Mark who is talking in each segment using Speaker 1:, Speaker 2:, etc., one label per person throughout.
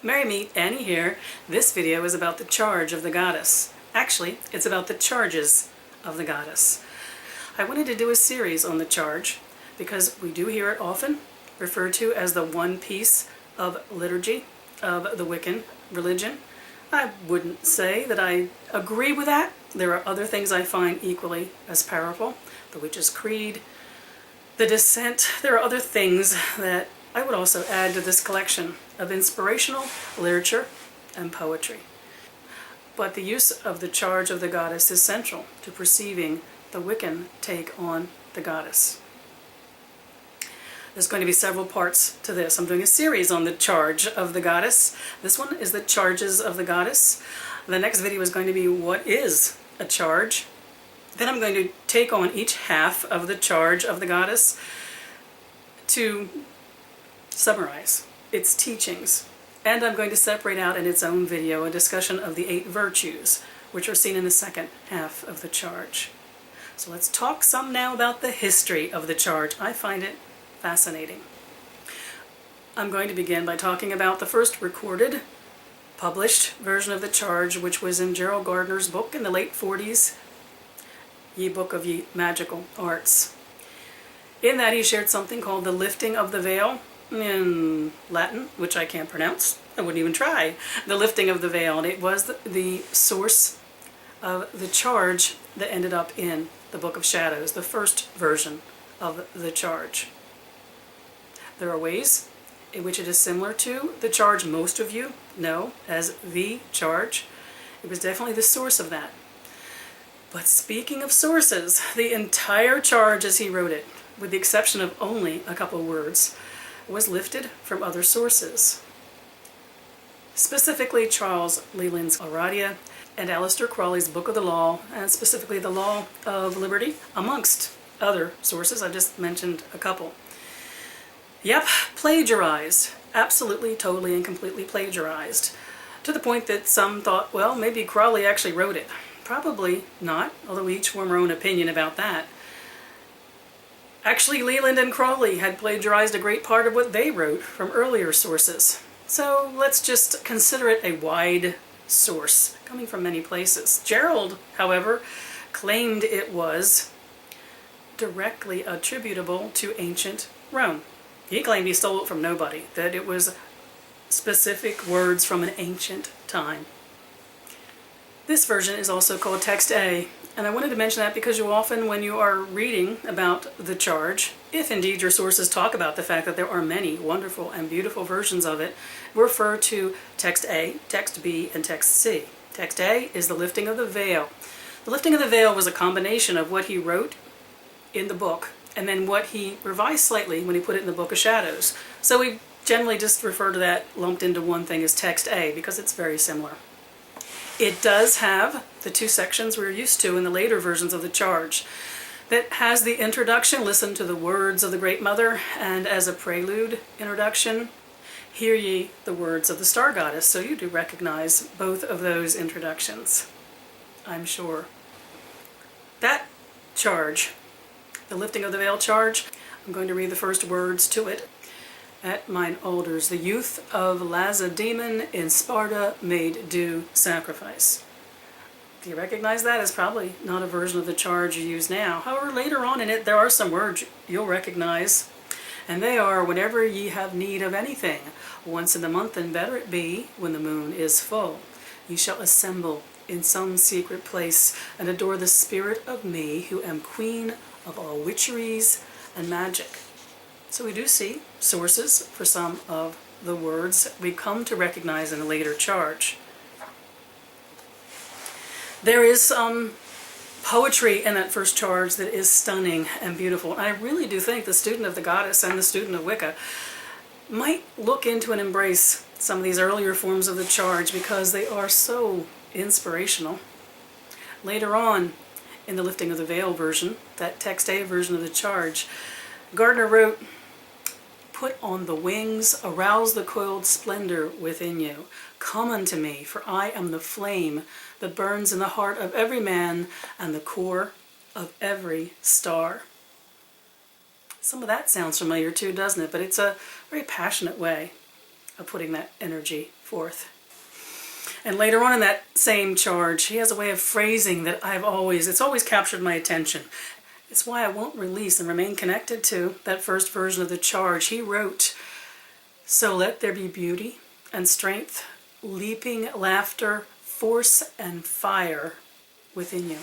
Speaker 1: Merry Meet Annie here. This video is about the charge of the goddess. Actually, it's about the charges of the goddess. I wanted to do a series on the charge because we do hear it often referred to as the one piece of liturgy of the Wiccan religion. I wouldn't say that I agree with that. There are other things I find equally as powerful. The Witch's Creed, the Descent. There are other things that I would also add to this collection of inspirational literature and poetry. But the use of the charge of the goddess is central to perceiving the Wiccan take on the goddess. There's going to be several parts to this. I'm doing a series on the charge of the goddess. This one is the charges of the goddess. The next video is going to be what is a charge. Then I'm going to take on each half of the charge of the goddess to summarize its teachings. And I'm going to separate out in its own video a discussion of the 8 virtues, which are seen in the second half of the charge. So let's talk some now about the history of the charge. I find it fascinating. I'm going to begin by talking about the first recorded, published version of the charge, which was in Gerald Gardner's book in the late 40s, Ye Book of Ye Magical Arts. In that he shared something called the lifting of the veil, in Latin, which I can't pronounce. I wouldn't even try. The lifting of the veil, and it was the source of the charge that ended up in the Book of Shadows, the first version of the charge. There are ways in which it is similar to the charge most of you know as the charge. It was definitely the source of that. But speaking of sources, the entire charge as he wrote it, with the exception of only a couple words, was lifted from other sources. Specifically Charles Leland's Aradia and Aleister Crowley's Book of the Law, and specifically the Law of Liberty, amongst other sources. I just mentioned a couple. Yep, plagiarized. Absolutely, totally, and completely plagiarized. To the point that some thought, well, maybe Crowley actually wrote it. Probably not, although we each form our own opinion about that. Actually, Leland and Crowley had plagiarized a great part of what they wrote from earlier sources. So let's just consider it a wide source, coming from many places. Gerald, however, claimed it was directly attributable to ancient Rome. He claimed he stole it from nobody, that it was specific words from an ancient time. This version is also called Text A, and I wanted to mention that because you often, when you are reading about the charge, if indeed your sources talk about the fact that there are many wonderful and beautiful versions of it, refer to Text A, Text B, and Text C. Text A is the lifting of the veil. The lifting of the veil was a combination of what he wrote in the book and then what he revised slightly when he put it in the Book of Shadows. So we generally just refer to that lumped into one thing as Text A because it's very similar. It does have the 2 sections we're used to in the later versions of the charge. That has the introduction, listen to the words of the Great Mother, and as a prelude introduction, hear ye the words of the Star Goddess. So you do recognize both of those introductions, I'm sure. That charge, the lifting of the veil charge, I'm going to read the first words to it. At mine altars, the youth of Lacedaemon in Sparta made due sacrifice. Do you recognize that? It's probably not a version of the charge you use now. However, later on in it, there are some words you'll recognize. And they are, whenever ye have need of anything, once in the month, and better it be, when the moon is full, ye shall assemble in some secret place, and adore the spirit of me, who am queen of all witcheries and magic. So we do see sources for some of the words we come to recognize in the later charge. There is some poetry in that first charge that is stunning and beautiful. And I really do think the student of the goddess and the student of Wicca might look into and embrace some of these earlier forms of the charge because they are so inspirational. Later on, in the Lifting of the Veil version, that Text A version of the charge, Gardner wrote, "Put on the wings, arouse the coiled splendor within you. Come unto me, for I am the flame that burns in the heart of every man and the core of every star." Some of that sounds familiar too, doesn't it? But it's a very passionate way of putting that energy forth. And later on in that same charge, he has a way of phrasing that it's always captured my attention. It's why I won't release and remain connected to that first version of the charge. He wrote, "So let there be beauty and strength, leaping laughter, force and fire within you."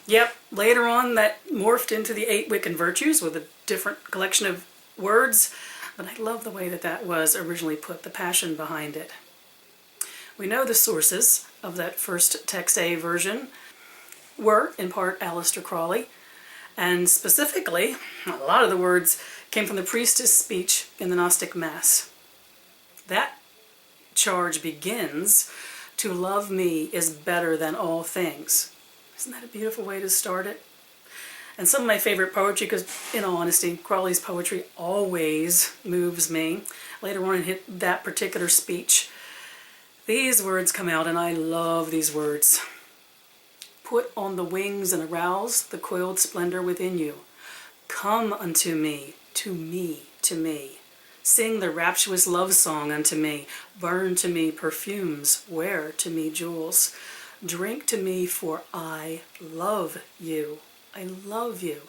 Speaker 1: Yep, later on that morphed into the 8 Wiccan virtues with a different collection of words, but I love the way that that was originally put, the passion behind it. We know the sources of that first text A version were, in part, Aleister Crowley, and specifically, a lot of the words came from the priestess speech in the Gnostic Mass. That charge begins, "To love me is better than all things." Isn't that a beautiful way to start it? And some of my favorite poetry, because in all honesty, Crowley's poetry always moves me. Later on in that particular speech, these words come out, and I love these words. "Put on the wings and arouse the coiled splendor within you. Come unto me, to me, to me. Sing the rapturous love song unto me. Burn to me perfumes, wear to me jewels. Drink to me, for I love you. I love you.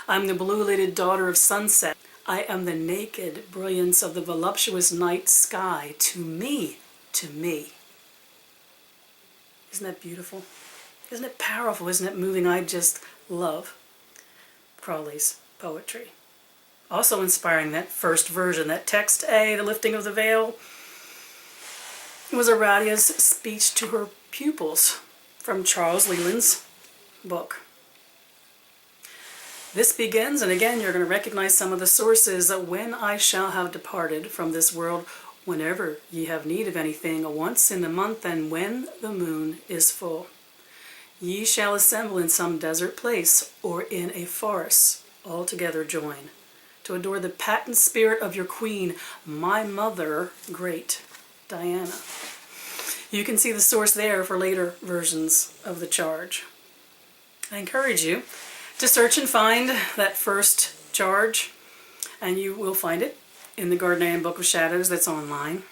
Speaker 1: I'm the blue-lidded daughter of sunset. I am the naked brilliance of the voluptuous night sky. To me, to me." Isn't that beautiful? Isn't it powerful? Isn't it moving? I just love Crowley's poetry. Also inspiring, that first version, that text A, the lifting of the veil, was Aradia's speech to her pupils from Charles Leland's book. This begins, and again you're going to recognize some of the sources, "When I shall have departed from this world, whenever ye have need of anything, once in the month, and when the moon is full. Ye shall assemble in some desert place, or in a forest, all together join, to adore the patent spirit of your queen, my mother, great Diana." You can see the source there for later versions of the charge. I encourage you to search and find that first charge, and you will find it in the Gardnerian Book of Shadows that's online.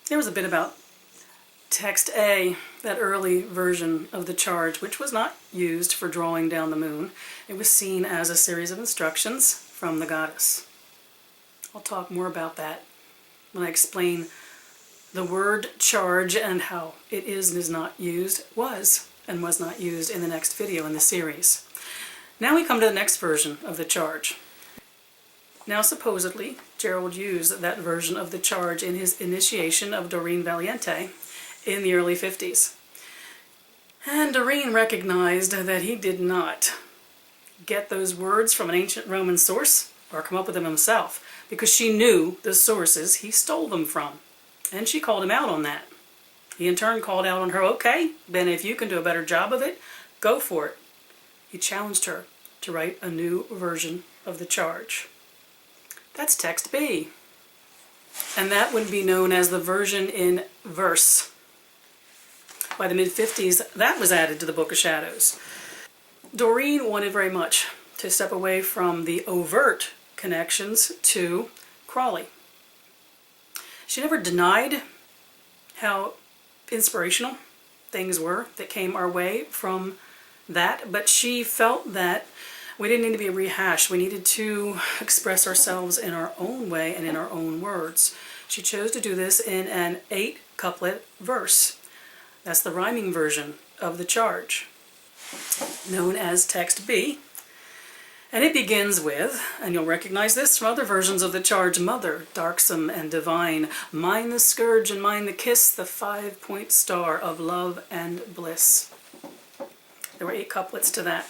Speaker 1: There was a bit about text A, that early version of the charge, which was not used for drawing down the moon. It was seen as a series of instructions from the goddess. I'll talk more about that when I explain the word charge and how it is and is not used, was and was not used in the next video in the series. Now we come to the next version of the charge. Now supposedly, Gerald used that version of the charge in his initiation of Doreen Valiente in the early 50s. And Doreen recognized that he did not get those words from an ancient Roman source or come up with them himself, because she knew the sources he stole them from. And she called him out on that. He in turn called out on her, "Okay, then if you can do a better job of it, go for it." He challenged her to write a new version of the charge. That's text B. And that would be known as the version in verse. By the mid-50s, that was added to the Book of Shadows. Doreen wanted very much to step away from the overt connections to Crowley. She never denied how inspirational things were that came our way from that, but she felt that we didn't need to be a rehash. We needed to express ourselves in our own way and in our own words. She chose to do this in an 8-couplet verse. That's the rhyming version of the charge, known as text B. And it begins with, and you'll recognize this from other versions of the charge, "Mother, darksome and divine, mine the scourge and mine the kiss, the 5-point star of love and bliss." There were 8 couplets to that.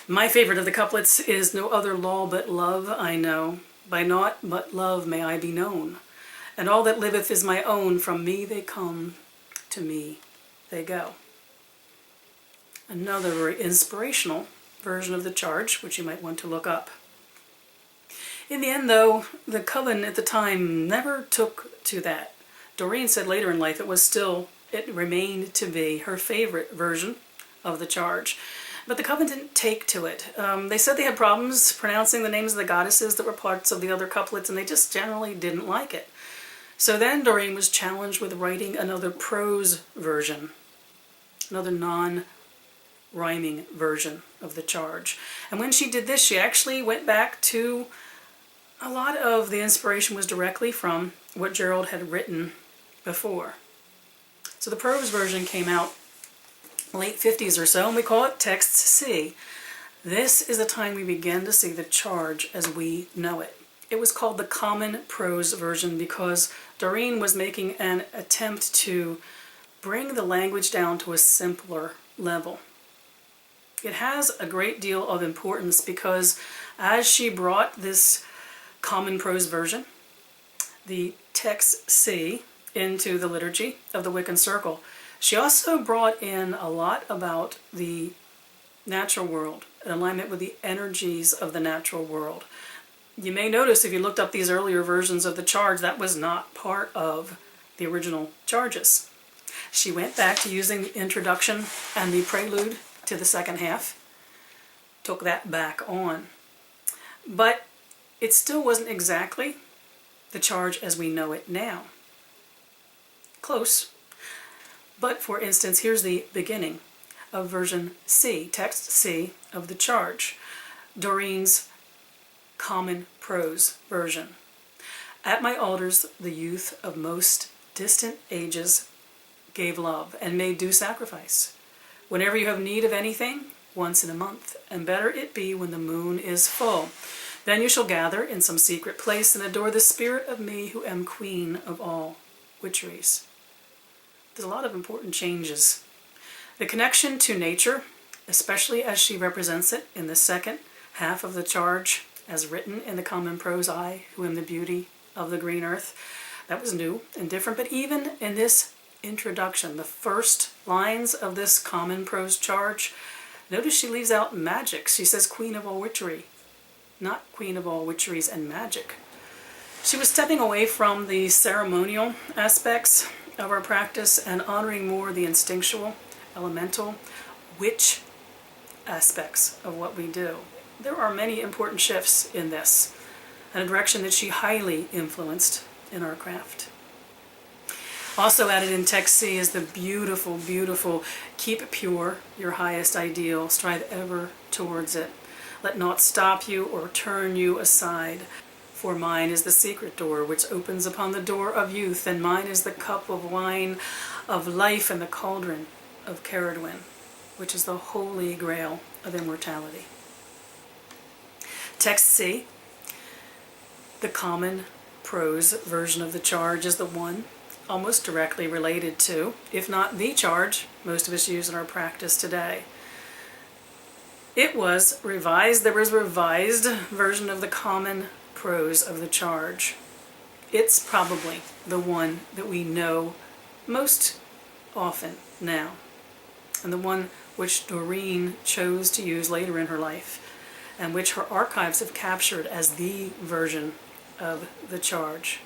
Speaker 1: My favorite of the couplets is, "No other law but love I know, by naught but love may I be known, and all that liveth is my own, from me they come, to me they go." Another very inspirational version of the charge, which you might want to look up. In the end, though, the coven at the time never took to that. Doreen said later in life it remained to be her favorite version of the charge. But the coven didn't take to it. They said they had problems pronouncing the names of the goddesses that were parts of the other couplets, and they just generally didn't like it. So then Doreen was challenged with writing another prose version, another non-rhyming version of the charge. And when she did this, she actually went back to a lot of the inspiration was directly from what Gerald had written before. So the prose version came out late 50s or so, and we call it Text C. This is the time we begin to see the charge as we know it. It was called the common prose version because Doreen was making an attempt to bring the language down to a simpler level. It has a great deal of importance because as she brought this common prose version, the Text C, into the liturgy of the Wiccan Circle, she also brought in a lot about the natural world, in alignment with the energies of the natural world. You may notice if you looked up these earlier versions of the charge, that was not part of the original charges. She went back to using the introduction and the prelude to the second half, took that back on. But it still wasn't exactly the charge as we know it now. Close. But for instance, here's the beginning of version C, text C of the charge, Doreen's common prose version. At my altars, the youth of most distant ages gave love and made due sacrifice. Whenever you have need of anything, once in a month, and better it be when the moon is full, then you shall gather in some secret place and adore the spirit of me who am queen of all witcheries. There's a lot of important changes. The connection to nature, especially as she represents it in the second half of the charge, as written in the common prose, I, who am the beauty of the green earth, that was new and different. But even in this introduction, the first lines of this common prose charge, notice she leaves out magic. She says queen of all witchery, not queen of all witcheries and magic. She was stepping away from the ceremonial aspects of our practice and honoring more the instinctual, elemental, witch aspects of what we do. There are many important shifts in this, and a direction that she highly influenced in our craft. Also added in text C is the beautiful, beautiful, keep pure your highest ideal, strive ever towards it. Let naught stop you or turn you aside. For mine is the secret door which opens upon the door of youth, and mine is the cup of wine of life and the cauldron of Caradwyn, which is the holy grail of immortality. Text C, the common prose version of the charge, is the one almost directly related to, if not the charge, most of us use in our practice today. It was revised, there was a revised version of the common prose of the charge. It's probably the one that we know most often now, and the one which Doreen chose to use later in her life, and which her archives have captured as the version of the charge.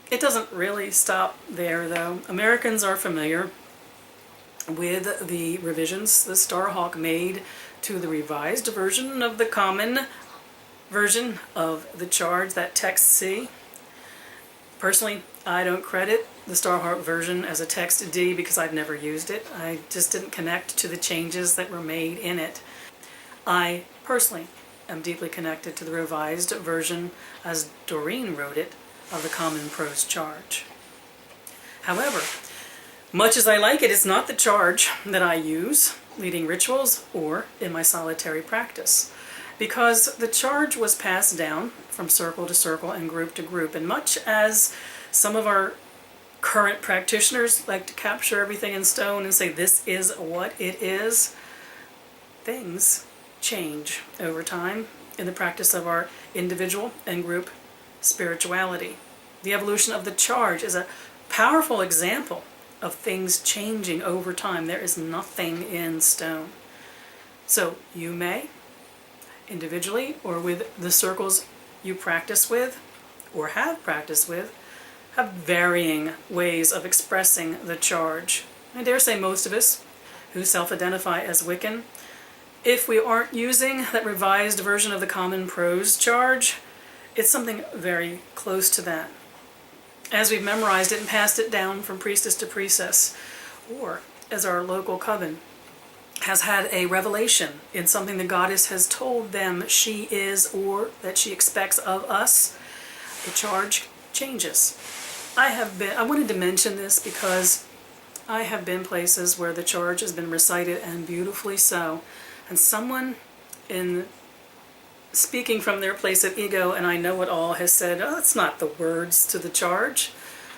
Speaker 1: It doesn't really stop there, though. Americans are familiar with the revisions the Starhawk made to the revised version of the common version of the charge, that text C. Personally, I don't credit the Starhawk version as a text D because I've never used it. I just didn't connect to the changes that were made in it. I personally am deeply connected to the revised version as Doreen wrote it of the common prose charge. However, much as I like it, it's not the charge that I use leading rituals or in my solitary practice, because the charge was passed down from circle to circle and group to group, and much as some of our current practitioners like to capture everything in stone and say this is what it is, things change over time in the practice of our individual and group spirituality. The evolution of the charge is a powerful example of things changing over time. There is nothing in stone. So you may, individually or with the circles you practice with or have practiced with, have varying ways of expressing the charge. I dare say most of us who self-identify as Wiccan If we aren't using that revised version of the Common Prose charge, it's something very close to that, as we've memorized it and passed it down from priestess to priestess, or as our local coven has had a revelation in something the goddess has told them she is or that she expects of us, the charge changes. I wanted to mention this because I have been places where the charge has been recited, and beautifully so, and someone in speaking from their place of ego and I know it all has said, oh, it's not the words to the charge,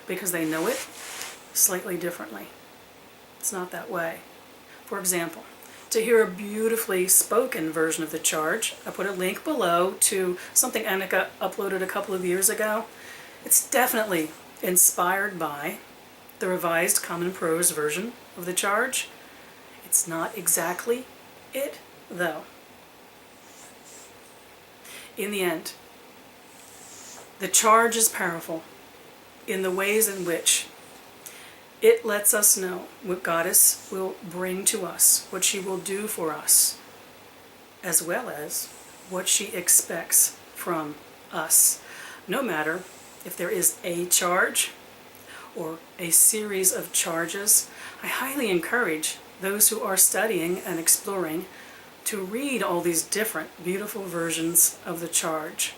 Speaker 1: because they know it slightly differently. It's not that way. For example, to hear a beautifully spoken version of the charge, I put a link below to something Annika uploaded a couple of years ago. It's definitely inspired by the revised Common Prose version of the charge. It's not exactly it, though. In the end, the charge is powerful in the ways in which it lets us know what Goddess will bring to us, what she will do for us, as well as what she expects from us. No matter if there is a charge or a series of charges, I highly encourage those who are studying and exploring to read all these different beautiful versions of the charge.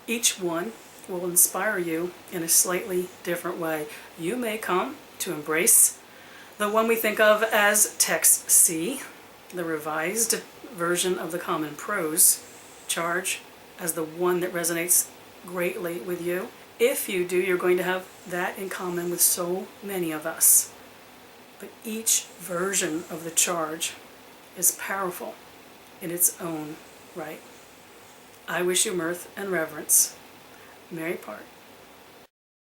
Speaker 1: Each one will inspire you in a slightly different way. You may come to embrace the one we think of as Text C, the revised version of the Common Prose charge, as the one that resonates greatly with you. If you do, you're going to have that in common with so many of us. But each version of the charge is powerful in its own right. I wish you mirth and reverence. Mary Part.